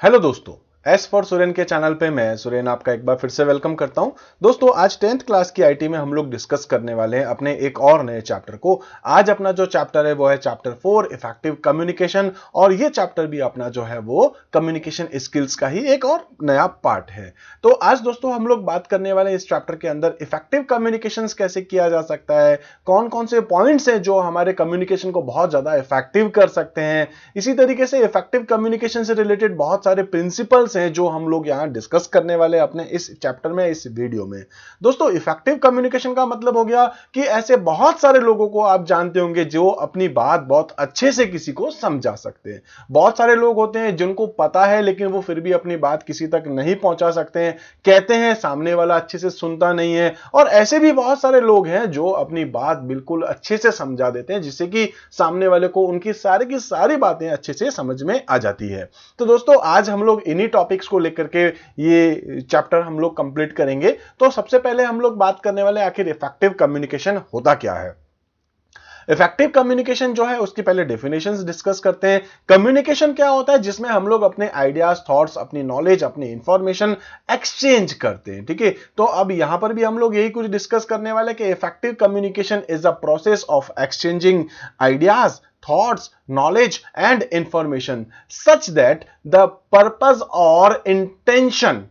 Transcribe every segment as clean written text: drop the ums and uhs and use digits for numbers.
Hello दोस्तों, S for Suren के channel पे मैं सुरेन आपका एक बार फिर से वेलकम करता हूं। दोस्तों, आज 10th क्लास की आईटी में हम लोग डिस्कस करने वाले हैं अपने एक और नए चैप्टर को। आज अपना जो चैप्टर है वो है चैप्टर 4 इफेक्टिव कम्युनिकेशन, और ये चैप्टर भी अपना जो है वो कम्युनिकेशन स्किल्स का ही एक और नया पार्ट है। तो आज दोस्तों हम लोग बात करने वाले इस चैप्टर के अंदर इफेक्टिव कम्युनिकेशन कैसे किया जा सकता है, कौन कौन से पॉइंट्स हैं जो हमारे कम्युनिकेशन को बहुत ज्यादा इफेक्टिव कर सकते हैं। इसी तरीके से इफेक्टिव कम्युनिकेशन से रिलेटेड बहुत सारे प्रिंसिपल्स हैं जो हम लोग यहां डिस्कस करने वाले अपने इस चैप्टर में, इस वीडियो में। दोस्तों, इफेक्टिव कम्युनिकेशन का मतलब हो गया कि ऐसे बहुत सारे लोगों को आप जानते होंगे जो अपनी बात बहुत अच्छे से किसी को समझा सकते हैं। बहुत सारे लोग होते हैं जिनको पता है लेकिन वो फिर भी अपनी बात किसी तक नहीं पहुंचा सकते हैं, कहते हैं सामने वाला अच्छे से सुनता नहीं है। और ऐसे भी बहुत सारे लोग हैं जो अपनी बात बिल्कुल अच्छे से समझा देते हैं जिससे कि सामने वाले को उनकी सारी की सारी बातें अच्छे से समझ में आ जाती है। तो दोस्तों, आज हम लोग इन्हीं टॉपिक्स को लेकर के ये चैप्टर हम लोग कंप्लीट करेंगे। तो सबसे पहले हम लोग बात करने वाले आखिर इफेक्टिव कम्युनिकेशन होता क्या है। इफेक्टिव कम्युनिकेशन जो है उसकी पहले डेफिनेशंस डिस्कस करते हैं। कम्युनिकेशन क्या होता है? जिसमें हम लोग अपने आइडियाज, थॉट्स, अपनी नॉलेज, अपनी इंफॉर्मेशन एक्सचेंज करते हैं। ठीक है, तो अब यहां पर भी हम लोग यही कुछ डिस्कस करने वाले कि effective communication is a process of exchanging ideas, thoughts, knowledge and information such that the purpose or intention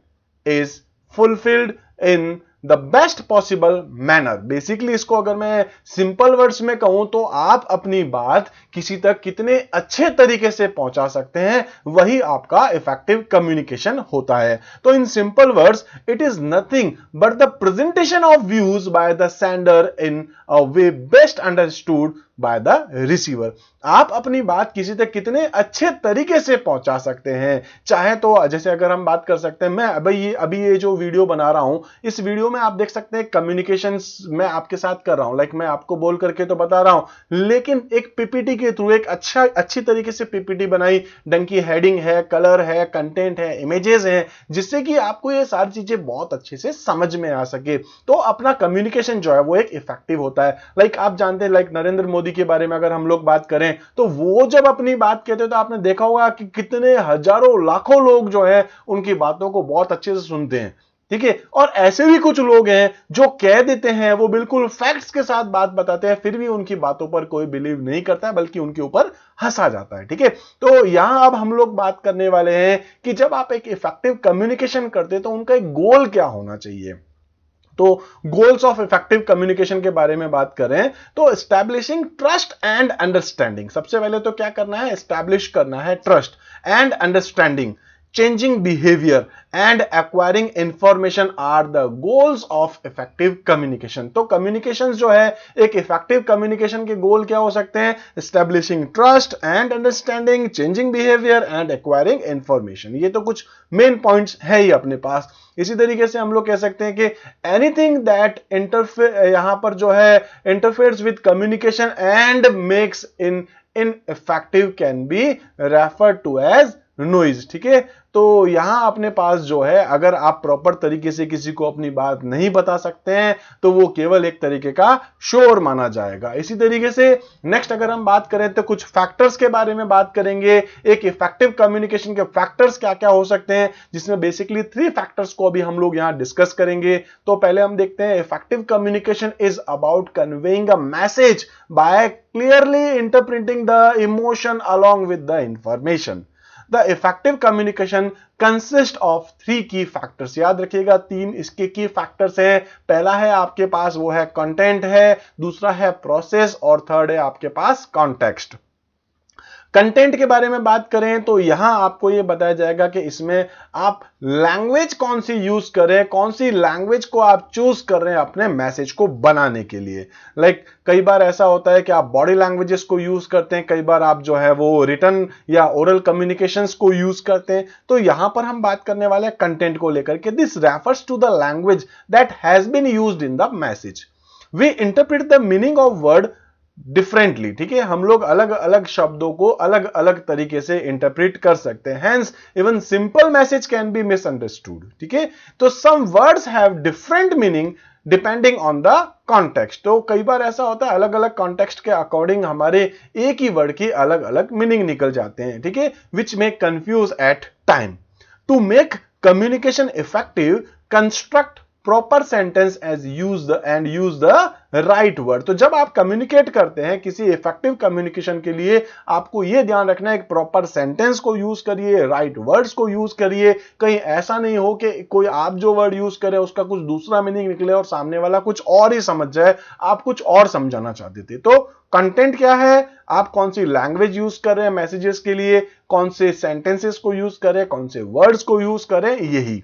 is fulfilled in the best possible manner. Basically इसको अगर मैं सिंपल वर्ड्स में कहूं तो आप अपनी बात किसी तक कितने अच्छे तरीके से पहुंचा सकते हैं, वही आपका इफेक्टिव कम्युनिकेशन होता है। तो in simple words, it is nothing but the presentation of views by the sender in a way best understood by the receiver. आप अपनी बात किसी तक कितने अच्छे तरीके से पहुंचा सकते हैं। चाहे तो जैसे अगर हम बात कर सकते हैं, मैं अभी ये जो वीडियो बना रहा हूं, इस वीडियो में आप देख सकते हैं कम्युनिकेशन मैं आपके साथ कर रहा हूं। लाइक मैं आपको बोल करके तो बता रहा हूं, लेकिन एक पीपीटी के थ्रू एक अच्छी तरीके से पीपीटी बनाई, ढंग की हेडिंग है, कलर है, कंटेंट है, इमेजेस है, जिससे कि आपको ये सारी चीजें बहुत अच्छे से समझ में आ सके। तो अपना कम्युनिकेशन जो है वो एक इफेक्टिव होता है। लाइक आप जानते हैं, लाइक नरेंद्र मोदी के बारे में अगर हम लोग बात करें तो वो जब अपनी बात कहते हैं तो आपने देखा होगा कि कितने हजारों लाखों लोग जो है उनकी बातों को बहुत अच्छे से सुनते हैं। ठीक है, और ऐसे भी कुछ लोग हैं जो कह देते हैं, वो बिल्कुल फैक्ट्स के साथ बात बताते हैं, फिर भी उनकी बातों पर कोई बिलीव नहीं करता है, बल्कि उनके ऊपर हंसा जाता है। ठीक है, तो यहां अब हम लोग बात करने वाले हैं कि जब आप एक इफेक्टिव कम्युनिकेशन करते हैं तो उनका एक गोल क्या होना चाहिए। तो गोल्स ऑफ इफेक्टिव कम्युनिकेशन के बारे में बात करें तो एस्टैब्लिशिंग ट्रस्ट एंड अंडरस्टैंडिंग। सबसे पहले तो क्या करना है? एस्टैब्लिश करना है trust and understanding, changing behavior and acquiring information are the goals of effective communication। तो communications जो है, एक effective communication के गोल क्या हो सकते हैं? establishing trust and understanding, changing behavior and acquiring information। ये तो कुछ मेन पॉइंट्स है ही अपने पास। इसी तरीके से हम लोग कह सकते हैं कि anything that यहां पर जो है interferes with communication and makes ineffective can be referred to as noise. ठीक है, तो यहां अपने पास जो है, अगर आप प्रॉपर तरीके से किसी को अपनी बात नहीं बता सकते हैं तो वो केवल एक तरीके का शोर माना जाएगा। इसी तरीके से नेक्स्ट अगर हम बात करें तो कुछ फैक्टर्स के बारे में बात करेंगे। एक इफेक्टिव कम्युनिकेशन के फैक्टर्स क्या क्या हो सकते हैं, जिसमें बेसिकली 3 फैक्टर्स को अभी हम लोग यहां डिस्कस करेंगे। तो पहले हम देखते हैं, effective communication is about conveying a message bye clearly interpreting the emotion along with the information. The effective communication consists of 3 key factors। याद रखिएगा 3 इसके की फैक्टर्स हैं। पहला है आपके पास वो है कंटेंट है, दूसरा है प्रोसेस, और थर्ड है आपके पास कॉन्टेक्स्ट। कंटेंट के बारे में बात करें तो यहां आपको यह बताया जाएगा कि इसमें आप लैंग्वेज कौन सी यूज करें, कौन सी लैंग्वेज को आप चूज कर रहे हैं अपने मैसेज को बनाने के लिए। लाइक कई बार ऐसा होता है कि आप बॉडी लैंग्वेजेस को यूज करते हैं, कई बार आप जो है वो रिटन या ओरल कम्युनिकेशंस को यूज करते हैं। तो यहां पर हम बात करने वाले हैं कंटेंट को लेकर के। This refers to the language that has been used in the message. We interpret the meaning of word differently. ठीक है, हम लोग अलग अलग शब्दों को अलग अलग तरीके से इंटरप्रेट कर सकते हैं। Hence even simple message can be misunderstood. ठीक है, तो some words have different meaning depending on the context. तो कई बार ऐसा होता है, अलग अलग कॉन्टेक्स्ट के अकॉर्डिंग हमारे एक ही वर्ड की अलग अलग मीनिंग निकल जाते हैं। ठीक है, which may confuse at time. To make communication effective, construct proper sentence as use and use the right word. तो जब आप कम्युनिकेट करते हैं किसी इफेक्टिव कम्युनिकेशन के लिए, आपको यह ध्यान रखना है, एक प्रॉपर सेंटेंस को यूज करिए, राइट वर्ड्स को यूज करिए। कहीं ऐसा नहीं हो कि कोई आप जो वर्ड यूज करे उसका कुछ दूसरा मीनिंग निकले और सामने वाला कुछ और ही समझ जाए, आप कुछ और समझाना चाहते थे। तो कंटेंट क्या है, आप कौन सी लैंग्वेज यूज कर रहे हैं मैसेजेस के लिए, कौन से सेंटेंसेस को यूज करें, कौन से वर्ड्स को यूज करें, यही।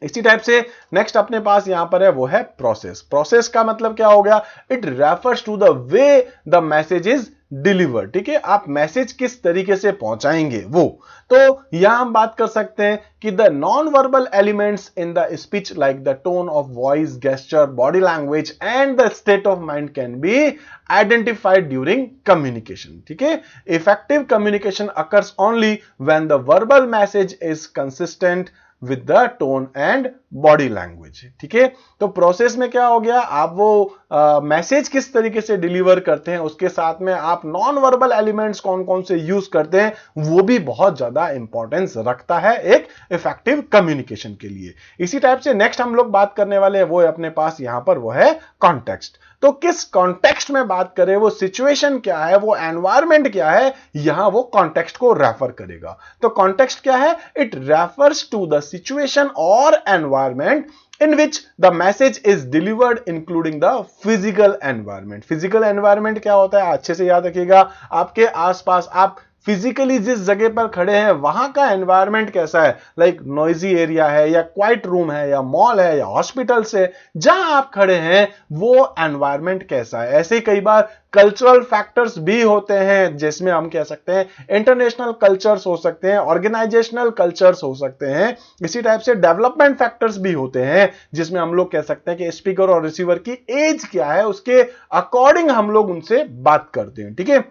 इसी टाइप से नेक्स्ट अपने पास यहां पर है वो है प्रोसेस। प्रोसेस का मतलब क्या हो गया, it refers to the way the message is delivered. ठीक है, आप मैसेज किस तरीके से पहुंचाएंगे वो। तो यहां हम बात कर सकते हैं कि the non verbal elements in the speech like the tone of voice, gesture, body language and the state of mind can be identified during communication. ठीक है, effective communication occurs only when the verbal message is consistent with the tone and body language. ठीक है, तो process में क्या हो गया, आप वो मैसेज किस तरीके से डिलीवर करते हैं, उसके साथ में आप नॉन वर्बल एलिमेंट्स कौन कौन से यूज करते हैं, वो भी बहुत ज्यादा इंपॉर्टेंस रखता है एक इफेक्टिव कम्युनिकेशन के लिए। इसी टाइप से नेक्स्ट हम लोग बात करने वाले हैं वो है अपने पास यहां पर वो है कॉन्टेक्स्ट। तो किस कॉन्टेक्स्ट में बात करें, वो सिचुएशन क्या है, वो एनवायरमेंट क्या है, यहां वो कॉन्टेक्स्ट को रेफर करेगा। तो कॉन्टेक्स्ट क्या है, it refers to the situation और environment in which the message is delivered including the physical environment। physical environment क्या होता है, अच्छे से याद रखिएगा, आपके आसपास आप फिजिकली जिस जगह पर खड़े हैं वहां का एनवायरनमेंट कैसा है, लाइक नॉइजी एरिया है या क्वाइट रूम है या मॉल है या हॉस्पिटल से जहां आप खड़े हैं वो एनवायरनमेंट कैसा है। ऐसे ही कई बार कल्चरल फैक्टर्स भी होते हैं, जिसमें हम कह सकते हैं इंटरनेशनल कल्चर्स हो सकते हैं, ऑर्गेनाइजेशनल कल्चर्स हो सकते हैं। इसी टाइप से डेवलपमेंट फैक्टर्स भी होते हैं, जिसमें हम लोग कह सकते हैं कि स्पीकर और रिसीवर की एज क्या है, उसके अकॉर्डिंग हम लोग उनसे बात करते हैं। ठीक है,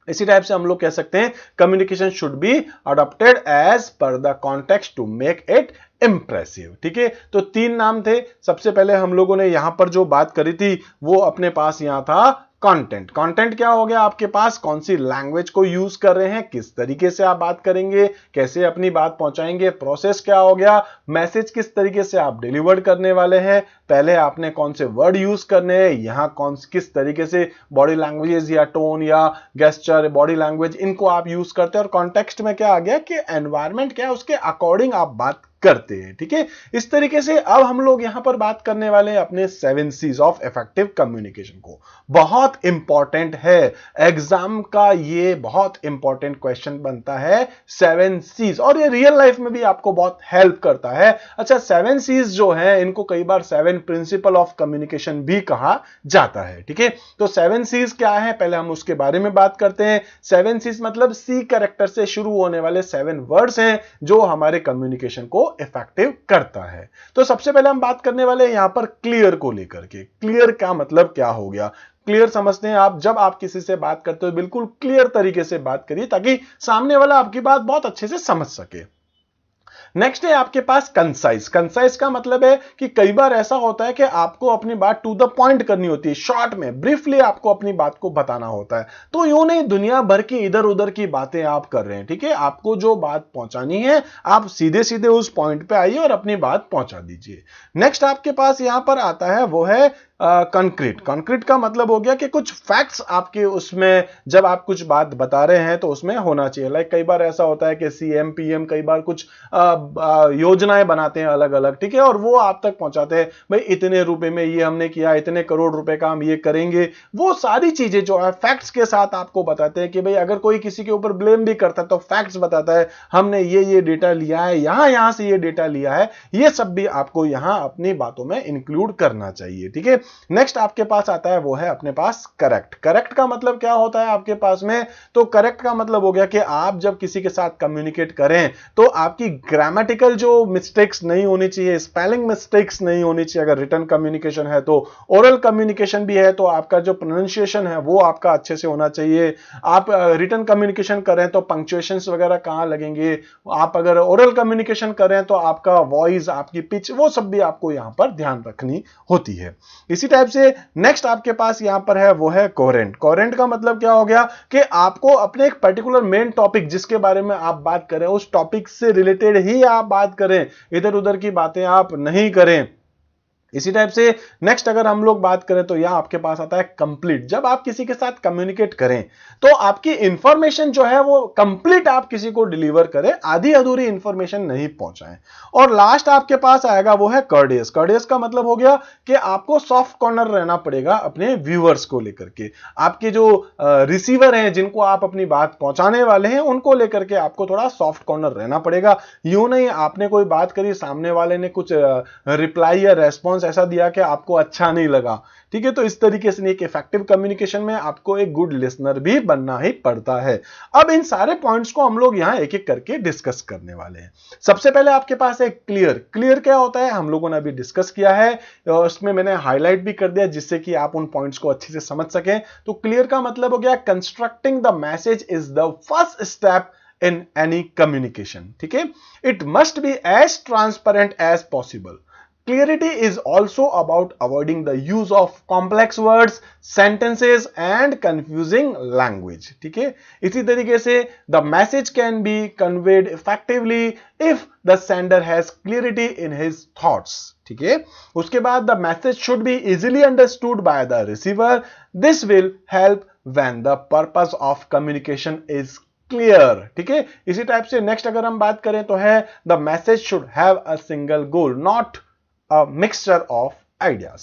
इसी टाइप से हम लोग कह सकते हैं communication should be adopted as per the context to make it impressive. ठीक है, तो 3 नाम थे। सबसे पहले हम लोगों ने यहां पर जो बात करी थी वो अपने पास यहां था कंटेंट। कंटेंट क्या हो गया, आपके पास कौन सी लैंग्वेज को यूज कर रहे हैं, किस तरीके से आप बात करेंगे, कैसे अपनी बात पहुंचाएंगे। प्रोसेस क्या हो गया, मैसेज किस तरीके से आप डिलीवर करने वाले हैं, पहले आपने कौन से वर्ड यूज करने हैं, यहां किस तरीके से बॉडी लैंग्वेजेस या टोन या गेस्चर, बॉडी लैंग्वेज, इनको आप यूज करते हैं। और कॉन्टेक्स्ट में क्या आ गया कि एनवायरमेंट क्या है, उसके अकॉर्डिंग आप बात करते हैं। ठीक है, इस तरीके से अब हम लोग यहां पर बात करने वाले हैं अपने 7 C's ऑफ इफेक्टिव कम्युनिकेशन को। बहुत इंपॉर्टेंट है, एग्जाम का ये बहुत इंपॉर्टेंट क्वेश्चन बनता है 7 C's, और ये रियल लाइफ में भी आपको बहुत हेल्प करता है। अच्छा, 7 C's जो है इनको कई बार 7 प्रिंसिपल ऑफ कम्युनिकेशन भी कहा जाता है। ठीक है, तो 7 C's क्या है, पहले हम उसके बारे में बात करते हैं। 7 C's मतलब C कैरेक्टर से शुरू होने वाले 7 वर्ड्स हैं जो हमारे कम्युनिकेशन को इफेक्टिव करता है। तो सबसे पहले हम बात करने वाले हैं यहां पर क्लियर को लेकर के। क्लियर का मतलब क्या हो गया, क्लियर समझते हैं आप, जब आप किसी से बात करते हो बिल्कुल क्लियर तरीके से बात करिए ताकि सामने वाला आपकी बात बहुत अच्छे से समझ सके। नेक्स्ट है आपके पास कंसाइज। कंसाइज का मतलब है कि कई बार ऐसा होता है कि आपको अपनी बात टू द पॉइंट करनी होती है, शॉर्ट में ब्रीफली आपको अपनी बात को बताना होता है। तो यूं नहीं दुनिया भर की इधर उधर की बातें आप कर रहे हैं। ठीक है, आपको जो बात पहुंचानी है आप सीधे सीधे उस पॉइंट पे आइए और अपनी बात पहुंचा दीजिए। नेक्स्ट आपके पास यहां पर आता है वो है कंक्रीट। कंक्रीट का मतलब हो गया कि कुछ फैक्ट्स आपके उसमें जब आप कुछ बात बता रहे हैं तो उसमें होना चाहिए। लाइक कई बार ऐसा होता है कि सीएम पीएम कई बार कुछ योजनाएं बनाते हैं अलग अलग, ठीक है, और वो आप तक पहुंचाते हैं, भाई इतने रुपए में ये हमने किया, इतने करोड़ रुपए का हम ये करेंगे। वो सारी चीजें जो है फैक्ट्स के साथ आपको बताते हैं कि भाई अगर कोई किसी के ऊपर ब्लेम भी करता है तो फैक्ट्स बताता है, हमने ये डेटा लिया है, यहां से ये डेटा लिया है। ये सब भी आपको यहां अपनी बातों में इंक्लूड करना चाहिए। ठीक है, नेक्स्ट आपके पास आता है वो है अपने पास करेक्ट। करेक्ट का मतलब क्या होता है आपके पास में, तो करेक्ट का मतलब हो गया कि आप जब किसी के साथ कम्युनिकेट करें तो आपकी ग्रामेटिकल जो मिस्टेक्स नहीं होनी चाहिए, स्पेलिंग मिस्टेक्स नहीं होनी चाहिए। अगर रिटन कम्युनिकेशन है तो, ओरल कम्युनिकेशन भी है तो आपका जो प्रोनाउंसिएशन है वो आपका अच्छे से होना चाहिए। आप रिटन कम्युनिकेशन करें तो पंक्चुएशंस वगैरह कहां लगेंगे, आप अगर ओरल कम्युनिकेशन करें तो आपका वॉइस, आपकी पिच, वो सब भी आपको यहां पर ध्यान रखनी होती है। इसी टाइप से नेक्स्ट आपके पास यहां पर है वो है कोहेरेंट। कोहेरेंट का मतलब क्या हो गया कि आपको अपने एक पर्टिकुलर मेन टॉपिक जिसके बारे में आप बात करें उस टॉपिक से रिलेटेड ही आप बात करें, इधर उधर की बातें आप नहीं करें। इसी टाइप से नेक्स्ट अगर हम लोग बात करें तो यहां आपके पास आता है कंप्लीट। जब आप किसी के साथ कम्युनिकेट करें तो आपकी इंफॉर्मेशन जो है वो कंप्लीट आप किसी को डिलीवर करें, आधी अधूरी इंफॉर्मेशन नहीं पहुंचाएं। और लास्ट आपके पास आएगा वो है कर्डियस। कर्डियस का मतलब हो गया कि आपको सॉफ्ट कॉर्नर रहना पड़ेगा अपने व्यूअर्स को लेकर के। आपके जो रिसीवर हैं जिनको आप अपनी बात पहुंचाने वाले हैं उनको लेकर के आपको थोड़ा सॉफ्ट कॉर्नर रहना पड़ेगा। यूं नहीं आपने कोई बात करी, सामने वाले ने कुछ रिप्लाई या रेस्पॉन्स ऐसा दिया कि आपको अच्छा नहीं लगा, ठीक है, तो इस तरीके से एक इफेक्टिव कम्युनिकेशन में आपको एक गुड लिसनर भी बनना ही पड़ता है। अब इन सारे पॉइंट्स को हम लोग यहां एक एक करके डिस्कस करने वाले हैं। सबसे पहले आपके पास है क्लियर। क्लियर क्या होता है हम लोगों ने अभी डिस्कस किया है और उसमें मैंने हाईलाइट भी कर दिया जिससे कि आप उन पॉइंट्स को अच्छे से समझ सकें। तो क्लियर का मतलब हो गया constructing the message is the first step in any communication, ठीक है। It must be as transparent as possible. Clarity is also about avoiding the use of complex words, sentences and confusing language, ठीक है। इसी तरीके से the message can be conveyed effectively if the sender has clarity in his thoughts, ठीक है। उसके बाद the message should be easily understood by the receiver. This will help when the purpose of communication is clear, ठीक है। इसी type से next अगर हम बात करें तो है the message should have a single goal not a mixture of ideas.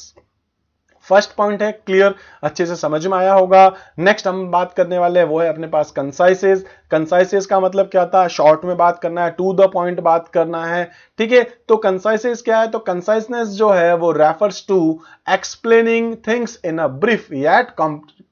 First point है क्लियर, अच्छे से समझ में आया होगा। नेक्स्ट हम बात करने वाले हैं वो है अपने पास कंसाइसेस। कंसाइसेस का मतलब क्या था, शॉर्ट में बात करना है, टू द पॉइंट बात करना है, ठीक है। तो कंसाइसेस क्या है, तो कंसाइसनेस जो है वो refers to explaining things in a brief yet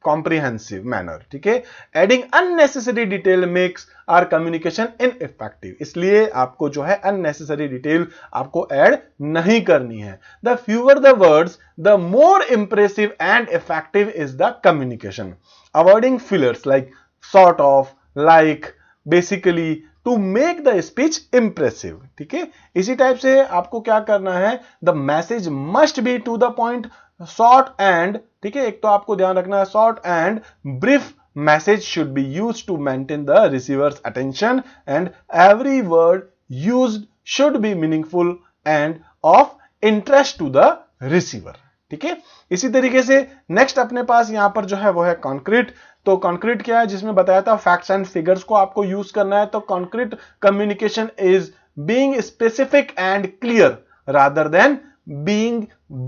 comprehensive manner, ठीक है। Adding unnecessary detail makes our communication ineffective. इसलिए आपको जो है अननेसेसरी डिटेल आपको ऐड नहीं करनी है। The fewer the words the more impressive and effective is the communication. Avoiding fillers like sort of, like, basically to make the speech impressive, ठीक है। इसी टाइप से आपको क्या करना है, the message must be to the point, short and, ठीक है। एक तो आपको ध्यान रखना है short and brief message should be used to maintain the receiver's attention and every word used should be meaningful and of interest to the receiver, ठीक है। इसी तरीके से नेक्स्ट अपने पास यहां पर जो है वो है कॉन्क्रीट। तो कॉन्क्रीट क्या है, जिसमें बताया था फैक्ट्स एंड फिगर्स को आपको यूज करना है। तो concrete communication is being specific and clear rather than being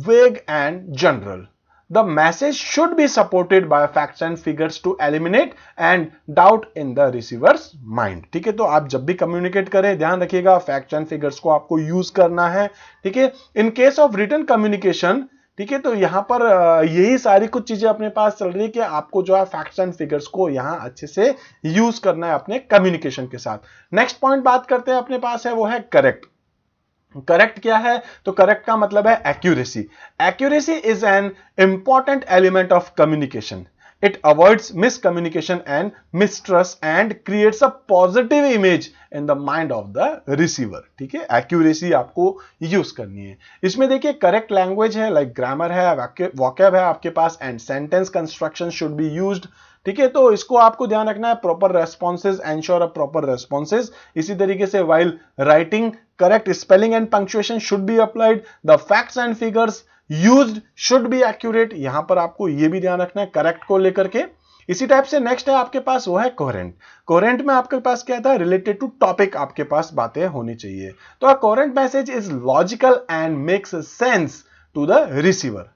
vague and general. The message should be supported by facts and figures to eliminate and doubt in the receiver's mind, ठीक है। तो आप जब भी communicate करें ध्यान रखिएगा facts and figures को आपको यूज करना है, ठीक है। In case of written communication, ठीक है, तो यहां पर यही सारी कुछ चीजें अपने पास चल रही है कि आपको जो है फैक्ट्स एंड फिगर्स को यहां अच्छे से यूज करना है अपने कम्युनिकेशन के साथ। नेक्स्ट पॉइंट बात करते हैं अपने पास है वो है करेक्ट। करेक्ट क्या है, तो करेक्ट का मतलब है accuracy. Accuracy is an important element of communication. It avoids miscommunication and mistrust and creates a positive image in the mind of the receiver, ठीक है। एक्यूरेसी आपको यूज करनी है। इसमें देखिए करेक्ट लैंग्वेज है, लाइक ग्रामर है, वोकैब है आपके पास and sentence construction should be used, ठीक है। तो इसको आपको ध्यान रखना है, proper responses, ensure a proper responses. इसी तरीके से while writing correct spelling and punctuation should be applied. The facts and figures used should be accurate. यहां पर आपको यह भी ध्यान रखना है करेक्ट को लेकर के। इसी टाइप से नेक्स्ट है आपके पास वो है कोहेरेंट। कोहेरेंट में आपके पास क्या था, रिलेटेड टू टॉपिक आपके पास बातें होनी चाहिए। तो a coherent message is logical and makes sense to the receiver.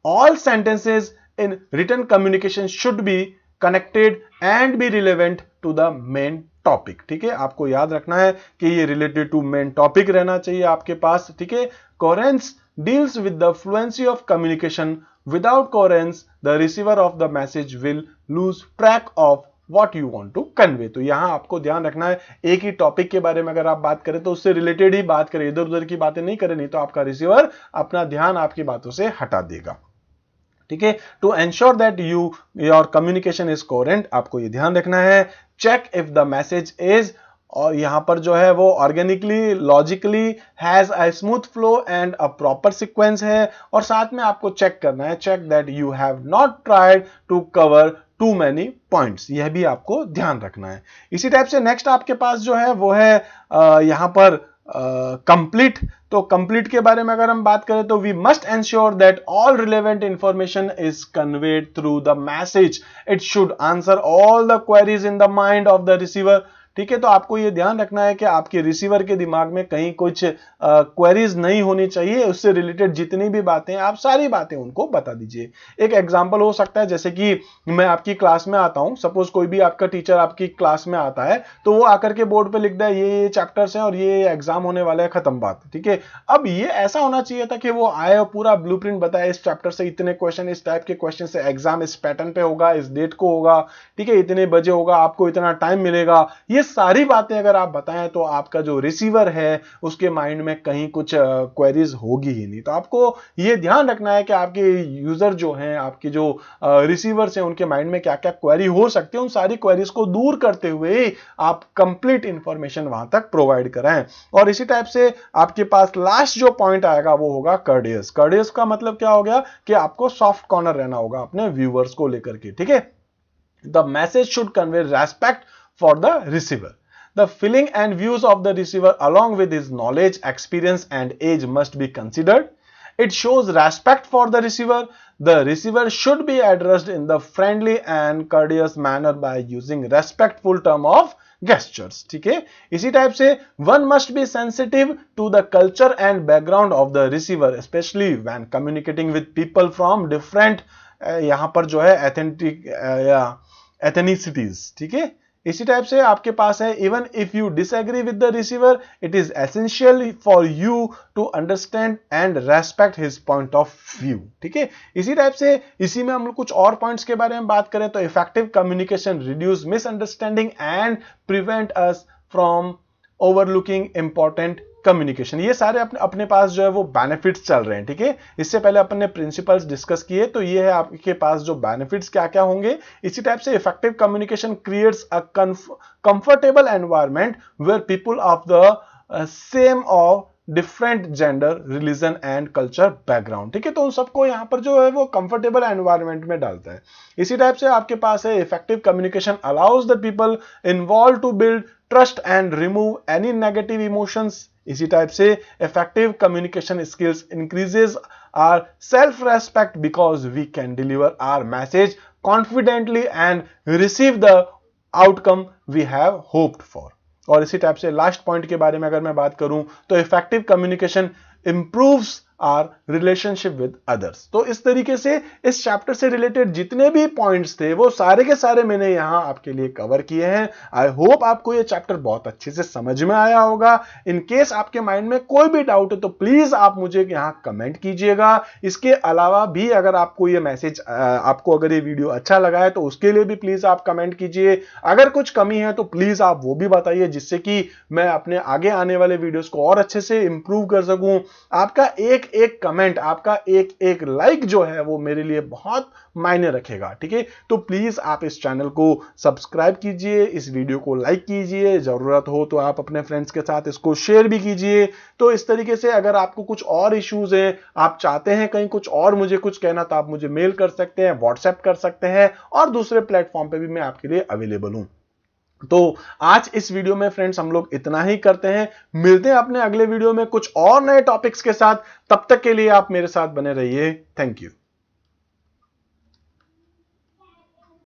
All sentences in written communication should be connected and be relevant to the main topic, ठीक है। आपको याद रखना है कि ये रिलेटेड टू मेन टॉपिक रहना चाहिए आपके पास, ठीक है। Coherence deals with the fluency of communication. Without coherence the receiver of the message will lose track of what you want to convey. तो यहां आपको ध्यान रखना है एक ही टॉपिक के बारे में अगर आप बात करें तो उससे रिलेटेड ही बात करें, इधर उधर की बातें नहीं करें, नहीं तो आपका रिसीवर अपना ध्यान आपकी बातों से हटा देगा, ठीक है। To ensure that your communication is coherent, आपको ये ध्यान रखना है, check if the message is और यहां पर जो है वो organically logically has a smooth flow and a proper sequence है, और साथ में आपको चेक करना है, check that you have not tried to cover too many points, यह भी आपको ध्यान रखना है। इसी टाइप से नेक्स्ट आपके पास जो है वो है यहां पर कंप्लीट। तो कंप्लीट के बारे में अगर हम बात करें तो we must ensure that all relevant information is conveyed through the message, it should answer all the queries in the mind of the receiver. ठीक है, तो आपको यह ध्यान रखना है कि आपके रिसीवर के दिमाग में कहीं कुछ क्वेरीज नहीं होनी चाहिए, उससे रिलेटेड जितनी भी बातें आप सारी बातें उनको बता दीजिए। एक एग्जांपल हो सकता है, जैसे कि मैं आपकी क्लास में आता हूं, सपोज कोई भी आपका टीचर आपकी क्लास में आता है तो वो आकर के बोर्ड पे लिख दे ये चैप्टर्स हैं और ये एग्जाम होने वाला है, खत्म बात। ठीक है, अब ये ऐसा होना चाहिए था कि वो आए और पूरा ब्लूप्रिंट बताए, इस चैप्टर से इतने क्वेश्चन, इस टाइप के क्वेश्चन से एग्जाम इस पैटर्न पे होगा, इस डेट को होगा, ठीक है, इतने बजे होगा, आपको इतना टाइम मिलेगा। ये सारी बातें अगर आप बताएं तो आपका जो रिसीवर है उसके माइंड में कहीं कुछ क्वेरीज होगी ही नहीं। तो आपको ये ध्यान रखना है कि आपके यूजर जो हैं, आपके जो रिसीवर्स हैं, उनके माइंड में क्या क्या क्वेरी हो सकती है, उन सारी क्वेरीज को दूर करते हुए आप कंप्लीट इंफॉर्मेशन वहां तक प्रोवाइड कराएं। और इसी टाइप से आपके पास लास्ट जो पॉइंट आएगा वो होगा कर्डियस। कर्डियस का मतलब क्या हो गया कि आपको सॉफ्ट कॉर्नर रहना होगा अपने व्यूअर्स को लेकर के। ठीक है, the message should convey respect for the receiver. The feeling and views of the receiver along with his knowledge, experience and age must be considered. It shows respect for the receiver. The receiver should be addressed in the friendly and courteous manner by using respectful term of gestures. ठीक है, इसी type से one must be sensitive to the culture and background of the receiver, especially when communicating with people from different यहां पर जो है ethnicities. ठीक है, इसी टाइप से आपके पास है even if you disagree with the receiver, it is essential for you to understand and respect his point of view. ठीक है, इसी टाइप से इसी में हम लोग कुछ और पॉइंट्स के बारे में बात करें तो effective communication reduce misunderstanding and prevent us from overlooking important communication. ये सारे अपने पास जो है वो बेनिफिट्स चल रहे हैं। ठीक है, इससे पहले अपन ने प्रिंसिपल्स डिस्कस किए, तो ये है आपके पास जो बेनिफिट्स क्या क्या होंगे। इसी टाइप से effective communication creates a comfortable environment where people of the same और different gender, religion and culture background. ठीक है, तो उन सबको यहां पर जो है वो कंफर्टेबल एनवायरनमेंट में डालता है। इसी टाइप से आपके पास है effective communication allows the people involve to build trust and remove any negative emotions. इसी टाइप से effective communication skills increases our self respect because we can deliver our message confidently and receive the outcome we have hoped for. और इसी type से last point के बारे में अगर मैं बात करूं तो effective communication improves our relationship with others. तो इस तरीके से इस चैप्टर से रिलेटेड जितने भी पॉइंट्स थे वो सारे के सारे मैंने यहां आपके लिए कवर किए हैं। आई होप आपको ये चैप्टर बहुत अच्छे से समझ में आया होगा। इन केस आपके माइंड में कोई भी डाउट है तो प्लीज आप मुझे यहां कमेंट कीजिएगा। इसके अलावा भी अगर आपको ये मैसेज आपको अगर ये वीडियो अच्छा लगा है तो उसके लिए भी प्लीज आप कमेंट कीजिए। अगर कुछ कमी है तो प्लीज आप वो भी बताइए, जिससे कि मैं अपने आगे आने वाले वीडियोस को और अच्छे से इंप्रूव कर सकूं। आपका एक कमेंट, आपका एक लाइक जो है वो मेरे लिए बहुत मायने रखेगा। ठीक है, तो प्लीज आप इस चैनल को सब्सक्राइब कीजिए, इस वीडियो को लाइक कीजिए, जरूरत हो तो आप अपने फ्रेंड्स के साथ इसको शेयर भी कीजिए। तो इस तरीके से अगर आपको कुछ और इश्यूज हैं, आप चाहते हैं कहीं कुछ और मुझे कुछ कहना, तो आप मुझे मेल कर सकते हैं, व्हाट्सएप कर सकते हैं, और दूसरे प्लेटफॉर्म पे भी मैं आपके लिए अवेलेबल हूं। तो आज इस वीडियो में फ्रेंड्स हम लोग इतना ही करते हैं। मिलते हैं अपने अगले वीडियो में कुछ और नए टॉपिक्स के साथ। तब तक के लिए आप मेरे साथ बने रहिए। Thank you.